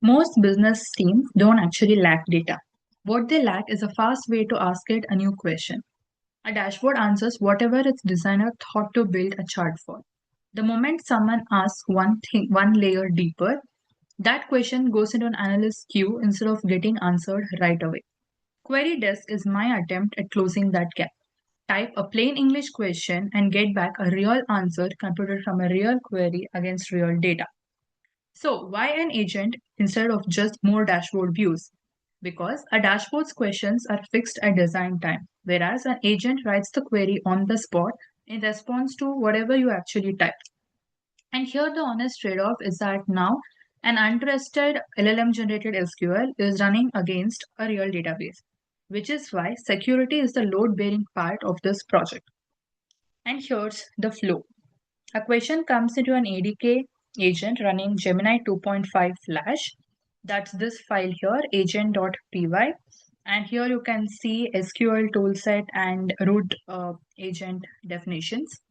Most business teams don't actually lack data. What they lack is a fast way to ask it a new question. A dashboard answers whatever its designer thought to build a chart for. The moment someone asks one layer deeper, that question goes into an analyst's queue instead of getting answered right away. QueryDesk is my attempt at closing that gap. Type a plain English question and get back a real answer computed from a real query against real data. So, why an agent instead of just more dashboard views? Because a dashboard's questions are fixed at design time, whereas an agent writes the query on the spot in response to whatever you actually typed. And here the honest trade-off is that now an untrusted LLM generated SQL is running against a real database, which is why security is the load-bearing part of this project. And here's the flow. A question comes into an ADK agent running Gemini 2.5 Flash. That's this file here, agent.py. And here you can see SQL toolset and root agent definitions.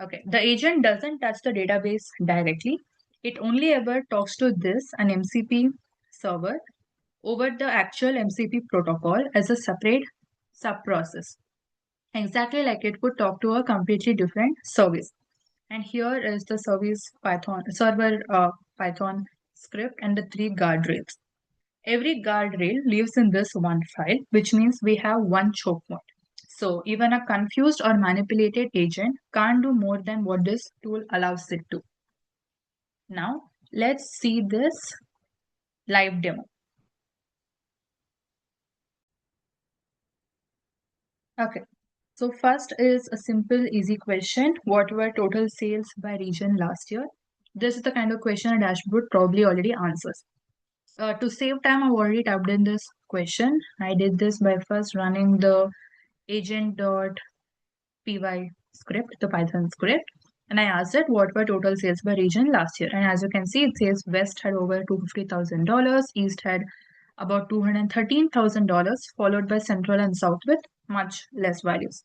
Okay, the agent doesn't touch the database directly. It only ever talks to an MCP server, over the actual MCP protocol as a separate sub-process. Exactly like it would talk to a completely different service. And here is the server Python script and the 3 guardrails. Every guardrail lives in this one file, which means we have one choke point. So even a confused or manipulated agent can't do more than what this tool allows it to. Now let's see this live demo. Okay, so first is a simple, easy question. What were total sales by region last year? This is the kind of question a dashboard probably already answers. To save time, I've already typed in this question. I did this by first running the agent.py script, the Python script. And I asked it what were total sales by region last year. And as you can see, it says West had over $250,000, East had about $213,000, followed by Central and South with much less values.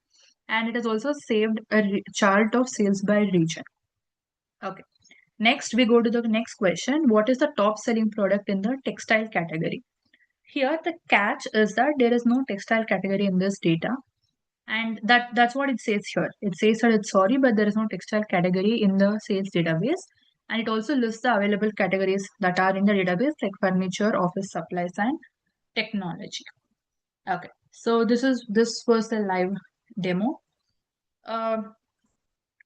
And it has also saved a chart of sales by region. Okay. Next, we go to the next question. What is the top selling product in the textile category? Here, the catch is that there is no textile category in this data. And that's what it says here. It says that it's sorry, but there is no textile category in the sales database. And it also lists the available categories that are in the database like furniture, office supplies, and technology. Okay, so this was the live demo.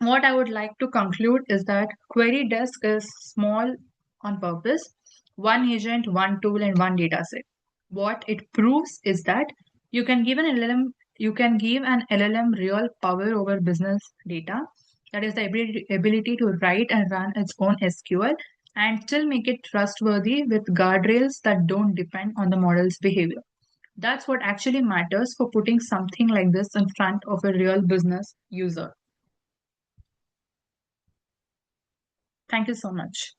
What I would like to conclude is that QueryDesk is small on purpose. One agent, one tool, and one dataset. What it proves is that you can give an LLM real power over business data. That is the ability to write and run its own SQL and still make it trustworthy with guardrails that don't depend on the model's behavior. That's what actually matters for putting something like this in front of a real business user. Thank you so much.